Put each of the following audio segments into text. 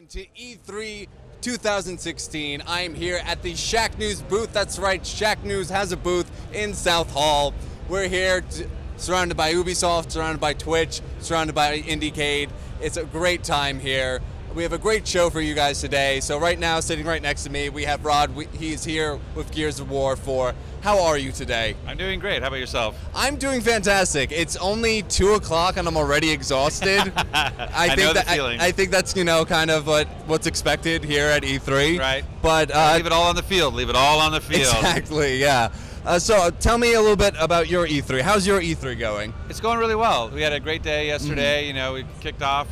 To E3 2016. I am here at the Shack News booth. That's right, Shack News has a booth in South Hall. We're here surrounded by Ubisoft, surrounded by Twitch, surrounded by Indiecade. It's a great time here. We have a great show for you guys today. So right now, sitting right next to me, we have Rod. He's here with Gears of War 4. How are you today? I'm doing great. How about yourself? I'm doing fantastic. It's only 2 o'clock and I'm already exhausted. I know the feeling. I think that's, kind of what's expected here at E3. Right. But leave it all on the field. Leave it all on the field. Exactly, yeah. So tell me a little bit about your E3. How's your E3 going? It's going really well. We had a great day yesterday. We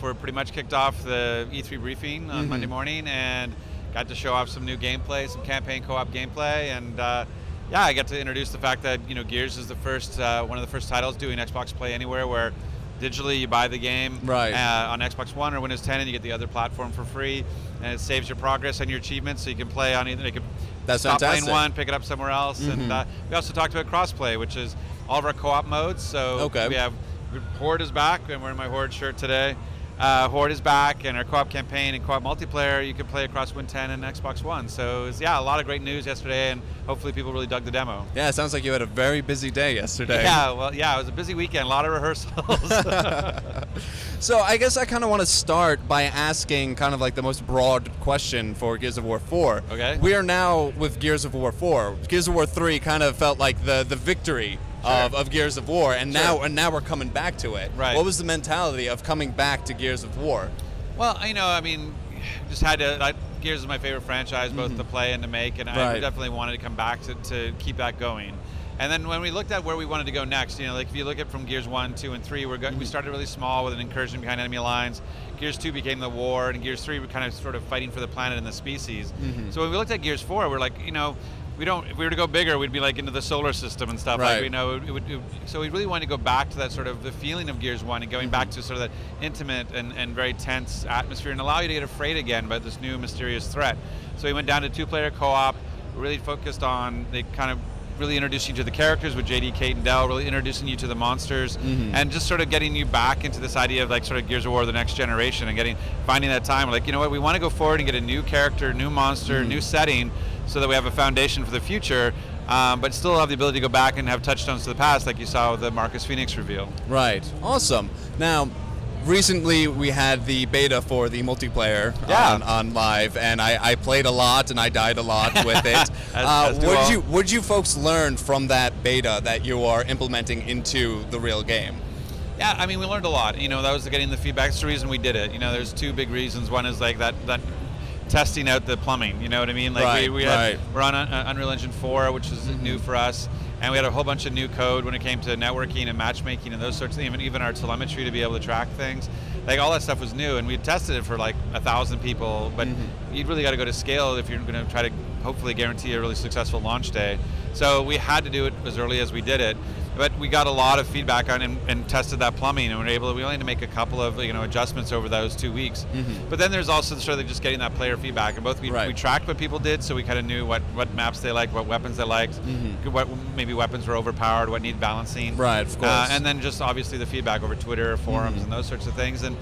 we're pretty much kicked off the E3 briefing on Monday morning and got to show off some new gameplay, some campaign co-op gameplay, and yeah, I got to introduce the fact that Gears is the first one of the first titles doing Xbox Play Anywhere, where digitally you buy the game on Xbox One or Windows 10, and you get the other platform for free, and it saves your progress and your achievements, so you can play on either. You can stop playing one, pick it up somewhere else, and we also talked about crossplay, which is all of our co-op modes. So we have Horde is back. I'm wearing my Horde shirt today. Horde is back, and our co-op campaign and co-op multiplayer you can play across Win 10 and Xbox One. So it was, a lot of great news yesterday, and hopefully people really dug the demo. Yeah, it sounds like you had a very busy day yesterday. Yeah, well, it was a busy weekend, a lot of rehearsals. So I guess I kind of want to start by asking kind of like the most broad question for Gears of War 4. Okay. We are now with Gears of War 4. Gears of War 3 kind of felt like the victory of Gears of War, and now we're coming back to it. Right. What was the mentality of coming back to Gears of War? Well, just had to. Gears is my favorite franchise, both to play and to make, and I definitely wanted to come back to keep that going. And then when we looked at where we wanted to go next, like if you look at from Gears 1, 2, and 3, we started really small with an incursion behind enemy lines. Gears 2 became the war, and Gears 3 were kind of sort of fighting for the planet and the species. So when we looked at Gears 4, we're like, we don't. If we were to go bigger, we'd be like into the solar system and stuff. Right. So we really wanted to go back to that sort of the feeling of Gears 1 and going back to sort of that intimate and very tense atmosphere and allow you to get afraid again about this new mysterious threat. So we went down to 2-player co-op, really focused on the kind of really introducing you to the characters with JD, Kate, and Del, really introducing you to the monsters, and just sort of getting you back into this idea of like sort of Gears of War, the next generation, and finding that time. Like, we want to go forward and get a new character, new monster, new setting, so that we have a foundation for the future, but still have the ability to go back and have touchstones to the past, like you saw with the Marcus Phoenix reveal. Right. Awesome. Now, recently we had the beta for the multiplayer on live, and I played a lot and I died a lot with it. What did you folks learn from that beta that you are implementing into the real game? Yeah, we learned a lot. That was getting the feedback. That's the reason we did it. There's 2 big reasons. One is like that testing out the plumbing, you know what I mean? Like we're on Unreal Engine 4, which is new for us, and we had a whole bunch of new code when it came to networking and matchmaking and those sorts of things, even our telemetry to be able to track things. Like all that stuff was new, and we tested it for like 1,000 people, but you'd really got to go to scale if you're going to try to hopefully guarantee a really successful launch day. So we had to do it as early as we did it. But we got a lot of feedback on and tested that plumbing, and we only had to make a couple of adjustments over those 2 weeks. But then there's also sort of just getting that player feedback, and both we tracked what people did, so we kind of knew what maps they liked, what weapons they liked, what maybe weapons were overpowered, what needed balancing. Right, of course. And then just obviously the feedback over Twitter, forums, and those sorts of things. And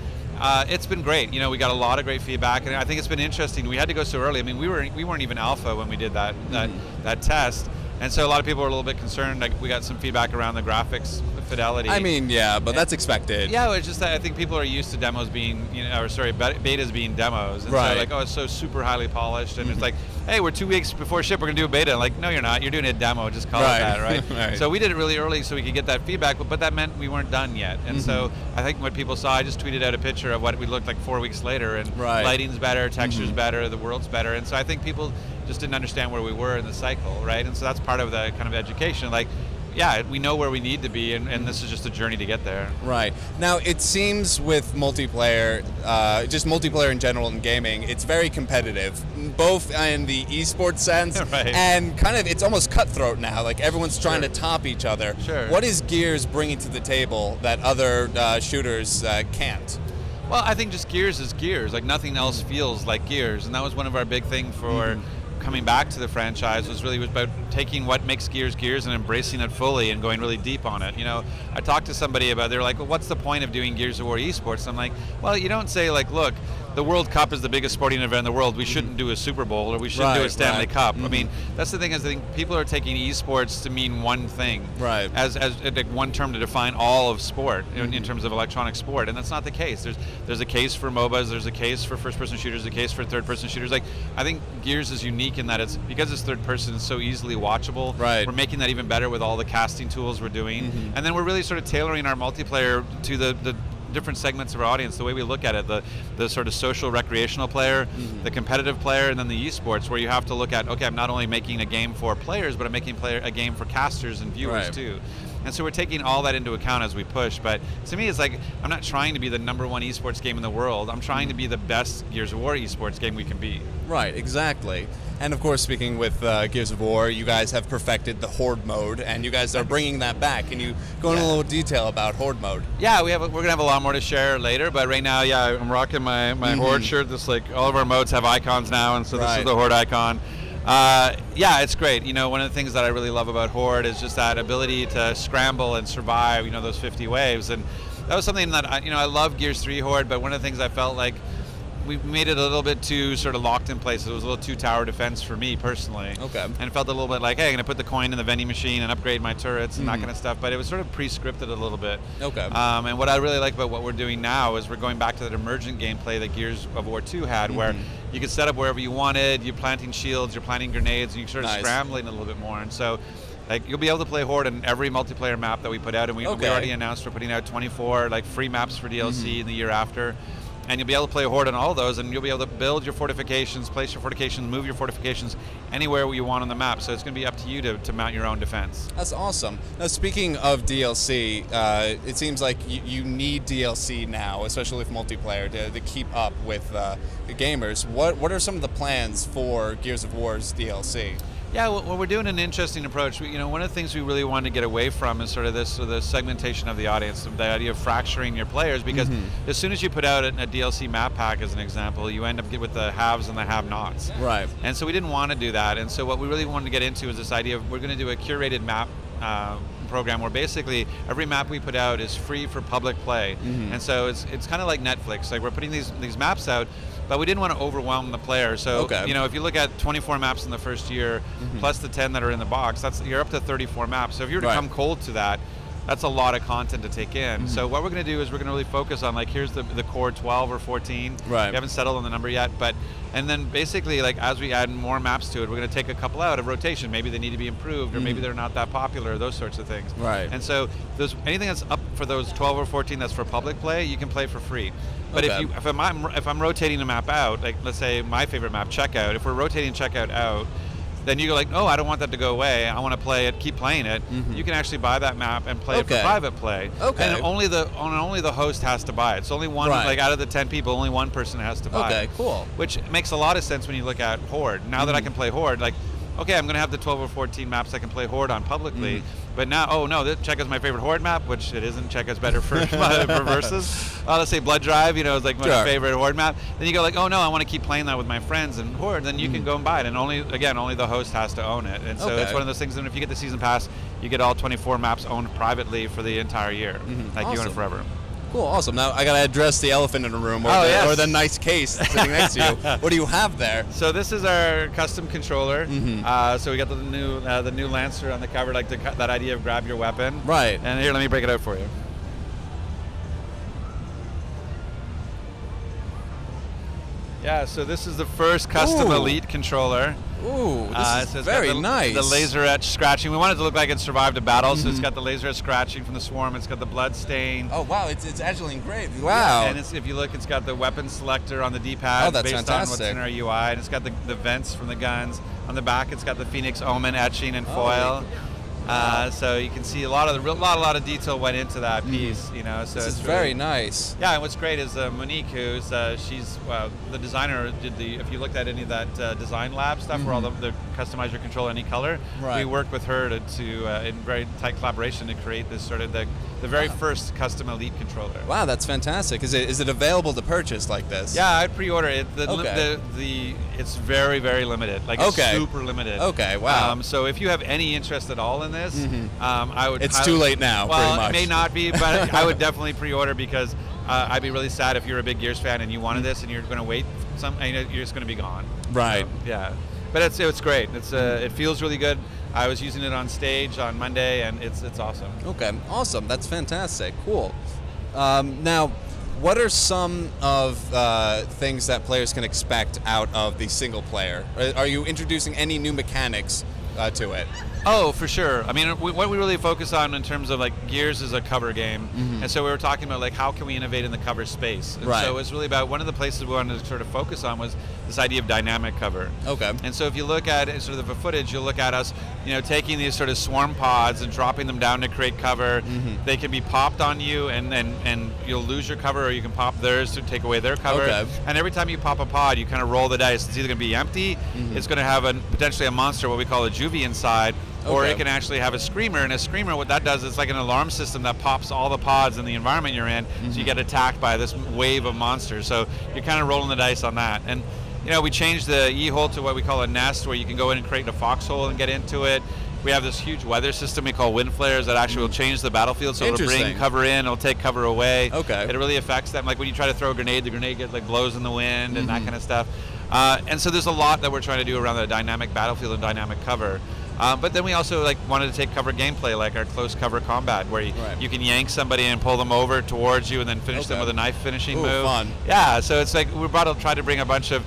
it's been great. We got a lot of great feedback, and I think it's been interesting. We had to go so early. We weren't even alpha when we did that test. And so a lot of people were a little bit concerned. Like, we got some feedback around the graphics fidelity. But that's expected. Yeah, it's just that I think people are used to demos being, betas being demos. And so it's so super highly polished. And it's like, hey, we're 2 weeks before ship, we're going to do a beta. Like, no, you're not. You're doing a demo. Just call it that, right? So we did it really early so we could get that feedback, but that meant we weren't done yet. And so I think what people saw, I just tweeted out a picture of what we looked like 4 weeks later, and lighting's better, texture's better, the world's better. And so I think people just didn't understand where we were in the cycle, right? And so that's part of the kind of education. Like, we know where we need to be, and this is just a journey to get there. Right. Now, it seems with multiplayer, just multiplayer in general in gaming, it's very competitive, both in the esports sense and kind of it's almost cutthroat now. Like, everyone's trying to top each other. Sure. What is Gears bringing to the table that other shooters can't? Well, I think just Gears is Gears. Like, nothing else feels like Gears, and that was one of our big things for coming back to the franchise was about taking what makes Gears Gears and embracing it fully and going really deep on it. I talked to somebody about, they're like, well, what's the point of doing Gears of War esports? I'm like, well, you don't say like, look, the World Cup is the biggest sporting event in the world. We shouldn't do a Super Bowl, or we shouldn't do a Stanley Cup. I mean, that's the thing, is I think people are taking esports to mean one thing, as one term to define all of sport in terms of electronic sport, and that's not the case. There's a case for MOBAs, there's a case for first-person shooters, a case for third-person shooters. Like, I think Gears is unique in that it's because it's third-person, it's so easily watchable. We're making that even better with all the casting tools we're doing, and then we're really sort of tailoring our multiplayer to the different segments of our audience, the way we look at it, the sort of social recreational player, the competitive player, and then the esports, where you have to look at, okay, I'm not only making a game for players, but I'm making a game for casters and viewers too. And so we're taking all that into account as we push. But to me, it's like, I'm not trying to be the #1 esports game in the world. I'm trying to be the best Gears of War esports game we can be. Right, exactly. And of course, speaking with Gears of War, you guys have perfected the Horde mode, and you guys are bringing that back. Can you go into a little detail about Horde mode? Yeah, we're gonna have a lot more to share later, but right now, yeah, I'm rocking my Horde shirt. This, like, all of our modes have icons now, and so this is the Horde icon. Yeah, it's great. You know, one of the things that I really love about Horde is just that ability to scramble and survive, you know, those 50 waves. And that was something that, I love Gears 3 Horde, but one of the things I felt like we made it a little bit too sort of locked in place. It was a little too tower defense for me personally. And it felt a little bit like, hey, I'm going to put the coin in the vending machine and upgrade my turrets and that kind of stuff. But it was sort of pre-scripted a little bit. And what I really like about what we're doing now is we're going back to that emergent gameplay that Gears of War 2 had, where you could set up wherever you wanted, you're planting shields, you're planting grenades, and you're sort of scrambling a little bit more. And so, like, you'll be able to play Horde on every multiplayer map that we put out, and we already announced we're putting out 24 like free maps for DLC in the year after. And you'll be able to play Horde on all of those, and you'll be able to build your fortifications, place your fortifications, move your fortifications anywhere you want on the map. So it's going to be up to you to mount your own defense. That's awesome. Now, speaking of DLC, it seems like you need DLC now, especially with multiplayer, to keep up with the gamers. What are some of the plans for Gears of War's DLC? Yeah, well, we're doing an interesting approach. One of the things we really wanted to get away from is sort of this segmentation of the audience, the idea of fracturing your players, because as soon as you put out a DLC map pack, as an example, you end up with the haves and the have-nots. And so we didn't want to do that. And so what we really wanted to get into is this idea of we're going to do a curated map program where basically every map we put out is free for public play. And so it's kind of like Netflix. Like, we're putting these maps out, but we didn't want to overwhelm the player. So, if you look at 24 maps in the first year, plus the 10 that are in the box, you're up to 34 maps. So if you were to come cold to that, that's a lot of content to take in. So what we're going to do is we're going to really focus on, like, here's the core 12 or 14. We haven't settled on the number yet, and then basically, like, as we add more maps to it, we're going to take a couple out of rotation. Maybe they need to be improved, or maybe they're not that popular, those sorts of things. And so anything that's up for those 12 or 14 that's for public play, you can play for free. But if I'm rotating a map out, like, let's say my favorite map, Checkout, if we're rotating Checkout out, then you go like, oh, I don't want that to go away. I want to play it, keep playing it. You can actually buy that map and play it for private play. And only the host has to buy it. So only one, like, out of the 10 people, only one person has to buy it. Which makes a lot of sense when you look at Horde. Now that I can play Horde, like, okay, I'm going to have the 12 or 14 maps I can play Horde on publicly. But now, oh no, Checkout's my favorite Horde map, which it isn't. Checkout's better for versus. Let's say Blood Drive, is like my favorite Horde map. Then you go like, oh no, I want to keep playing that with my friends and Horde. Then you can go and buy it, and only the host has to own it. And so it's one of those things. And if you get the season pass, you get all 24 maps owned privately for the entire year, like you own it forever. Cool, awesome. Now I gotta address the elephant in the room, or the nice case sitting next to you. What do you have there? So this is our custom controller. So we got the new Lancer on the cover, like that idea of grab your weapon. And here, let me break it out for you. Yeah, so this is the first custom Elite controller. Ooh, this is very nice. The laser etch scratching. We wanted it to look like it survived a battle, so it's got the laser etch scratching from the swarm. It's got the blood stain. Oh wow, it's actually engraved. Wow. Yeah, and if you look, it's got the weapon selector on the D-pad based on what's in our UI, and it's got the vents from the guns. On the back, it's got the Phoenix Omen etching and foil. So you can see a lot of detail went into that piece, So this is very nice. Yeah, and what's great is Monique, she's the designer. If you looked at any of that design lab stuff, where all the customize your controller any color. Right. We worked with her to in very tight collaboration to create this sort of the very first custom Elite controller. Wow, that's fantastic. Is it available to purchase like this? Yeah, I'd pre-order it. It's very, very limited. Like it's super limited. Okay, wow. So if you have any interest at all in this, I would. It's too late now. Well, pretty much. It may not be, but I would definitely pre-order because I'd be really sad if you're a big Gears fan and you wanted this and you're going to wait. You're just going to be gone. Right. So, yeah. But it's great. It feels really good. I was using it on stage on Monday, and it's awesome. Okay, awesome. That's fantastic. Cool. Now, what are some of things that players can expect out of the single player? Are you introducing any new mechanics to it? Oh, for sure. I mean, what we really focus on in terms of like Gears is a cover game, and so we were talking about like how can we innovate in the cover space. And so it's really about one of the places we wanted to sort of focus on was this idea of dynamic cover. Okay. And so if you look at sort of the footage, you'll look at us, taking these sort of swarm pods and dropping them down to create cover. They can be popped on you, and you'll lose your cover, or you can pop theirs to take away their cover. Okay. And every time you pop a pod, you kind of roll the dice. It's either going to be empty, it's going to have potentially a monster, what we call a juvie inside. Or it can actually have a screamer, and a screamer, what that does, it's like an alarm system that pops all the pods in the environment you're in, so you get attacked by this wave of monsters. So you're kind of rolling the dice on that. And we changed the E-hole to what we call a nest, where you can go in and create a foxhole and get into it. We have this huge weather system we call wind flares that actually will change the battlefield, so it'll bring cover in, it'll take cover away. Okay. It really affects them. Like when you try to throw a grenade, the grenade gets like blows in the wind and that kind of stuff. And so there's a lot that we're trying to do around the dynamic battlefield and dynamic cover. But then we also wanted to take cover gameplay, like our close cover combat, where you can yank somebody and pull them over towards you and then finish them with a knife finishing move. Fun. Yeah, so it's like we're about to try to bring a bunch of,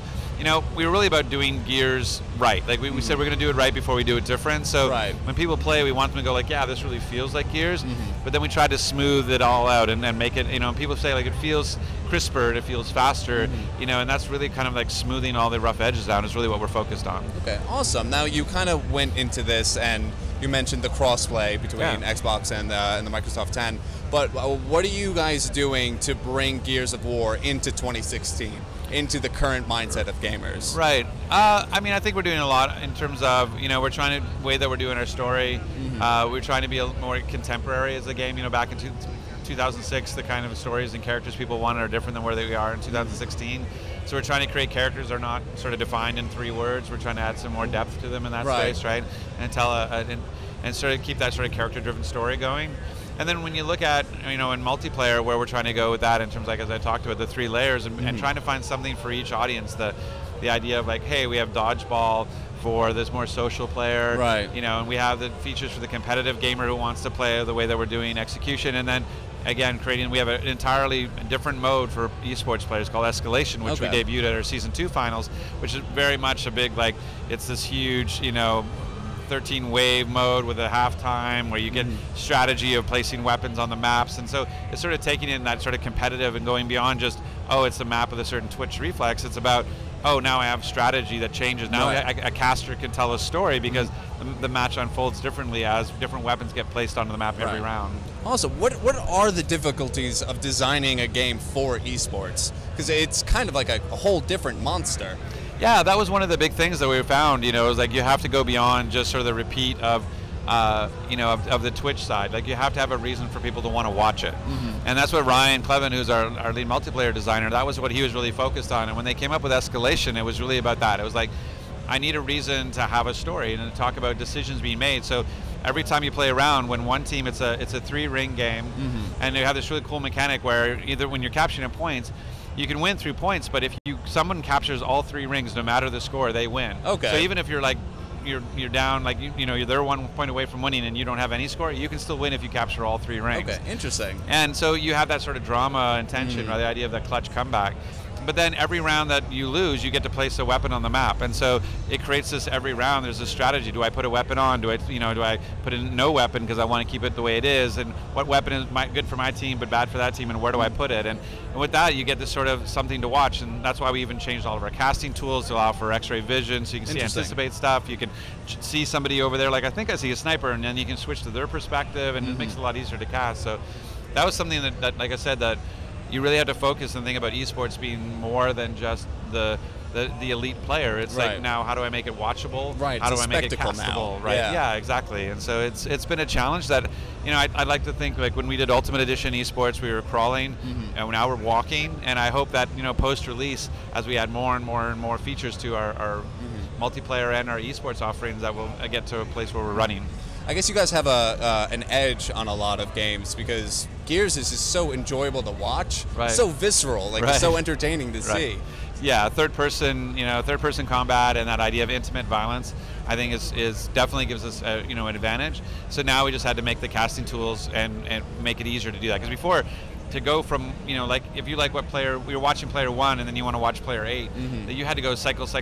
we were really about doing Gears right. Like we said we're going to do it right before we do it different. So when people play, we want them to go like, yeah, this really feels like Gears. But then we tried to smooth it all out and make it, people say like it feels crisper, it feels faster, and that's really kind of like smoothing all the rough edges out is really what we're focused on. Okay, awesome. Now you kind of went into this and you mentioned the crossplay between Xbox and the Microsoft 10, but what are you guys doing to bring Gears of War into 2016? Into the current mindset of gamers? Right. I think we're doing a lot in terms of, we're trying to, way that we're doing our story, we're trying to be more contemporary as a game. Back in 2006, the kind of stories and characters people want are different than where they are in 2016. So we're trying to create characters that are not sort of defined in 3 words. We're trying to add some more depth to them in that space, right? And tell and sort of keep that sort of character-driven story going. And then when you look at, in multiplayer, where we're trying to go with that in terms of, like, as I talked about, the 3 layers and trying to find something for each audience, the idea of like, hey, we have dodgeball for this more social player, right? And we have the features for the competitive gamer who wants to play the way that we're doing execution, and then again we have an entirely different mode for esports players called Escalation, which we debuted at our Season 2 finals, which is very much a big, like, it's this huge, 13 wave mode with a halftime where you get strategy of placing weapons on the maps, and so it's sort of taking in that sort of competitive and going beyond just, oh, it's the map with a certain twitch reflex. It's about, oh, now I have strategy that changes. Now a caster can tell a story because the match unfolds differently as different weapons get placed onto the map every round. Awesome. What are the difficulties of designing a game for esports? Because it's kind of like a whole different monster. Yeah, that was one of the big things that we found. It was like you have to go beyond just sort of the repeat of, of the Twitch side. Like you have to have a reason for people to want to watch it. And that's what Ryan Clevin, who's our lead multiplayer designer, that was what he was really focused on. And when they came up with Escalation, it was really about that. It was like, I need a reason to have a story and to talk about decisions being made. So every time you play around, when one team, it's a 3-ring game, and you have this really cool mechanic where either when you're capturing points, you can win through points, but if someone captures all 3 rings, no matter the score, they win. Okay. So even if you're like you're down, like they're 1 point away from winning, and you don't have any score, you can still win if you capture all 3 rings. Okay, interesting. And so you have that sort of drama and tension, or the idea of that clutch comeback. But then every round that you lose, you get to place a weapon on the map, and so it creates this every round. There's a strategy. Do I put a weapon on? Do I put in no weapon because I want to keep it the way it is? And what weapon is good for my team but bad for that team? And where do I put it? And with that, you get this sort of something to watch, and that's why we even changed all of our casting tools to allow for X-ray vision, so you can anticipate stuff. You can see somebody over there, like I think I see a sniper, and then you can switch to their perspective, and it makes it a lot easier to cast. So that was something that like I said, that you really have to focus and think about esports being more than just the the elite player. It's like, now how do I make it watchable? Right. How do I make it castable? now. Right. Yeah, exactly. And so it's been a challenge that, you know, I'd like to think, like when we did Ultimate Edition Esports, we were crawling, and now we're walking. And I hope that, you know, post-release, as we add more and more features to our multiplayer and our esports offerings, that we'll get to a place where we're running. I guess you guys have an edge on a lot of games because Gears is just so enjoyable to watch, so visceral, like it's so entertaining to see. Yeah, third person combat and that idea of intimate violence, I think is definitely gives us you know, an advantage. So now we just had to make the casting tools and make it easier to do that. Because before, to go from, you know, like if you like what player, we were watching player 1 and then you want to watch player 8, that you had to go cycle. As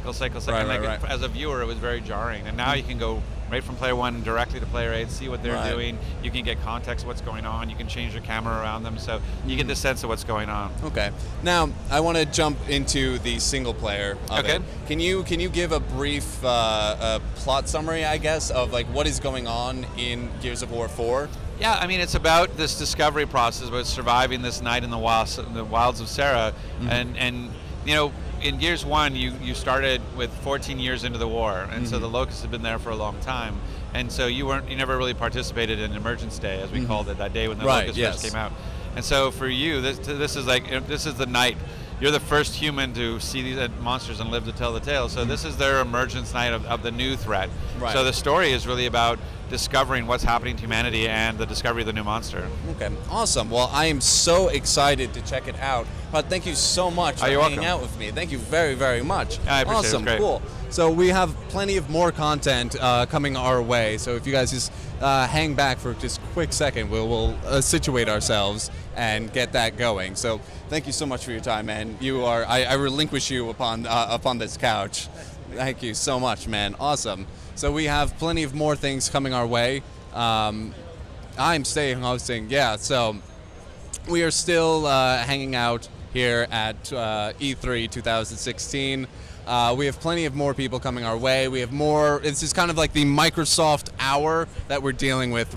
a viewer, it was very jarring. And now you can go right from player 1 directly to player 8, see what they're doing. You can get context of what's going on. You can change your camera around them, so you get the sense of what's going on. Okay. Now I want to jump into the single player of it. Can you give a brief plot summary, I guess, of like what is going on in Gears of War 4? Yeah, I mean, it's about this discovery process, about surviving this night in the wilds of Serra, and you know, in Gears 1, you started with 14 years into the war, and so the Locusts had been there for a long time, and so you never really participated in Emergence Day, as we called it, that day when the Locusts first came out. And so for you, this is the night. You're the first human to see these monsters and live to tell the tale. So this is their emergence night of the new threat. So the story is really about discovering what's happening to humanity and the discovery of the new monster. Okay, awesome. Well, I am so excited to check it out. But thank you so much for hanging out with me. Thank you very, very much. Yeah, I appreciate it. Awesome, cool. So we have plenty of more content coming our way. So if you guys just hang back for just a quick second, we'll situate ourselves and get that going. So thank you so much for your time, man. I relinquish you upon this couch. Thank you so much, man. Awesome. So we have plenty of more things coming our way. I'm staying hosting. Yeah, so we are still hanging out here at E3 2016. We have plenty of more people coming our way. We have more. This is kind of like the Microsoft hour that we're dealing with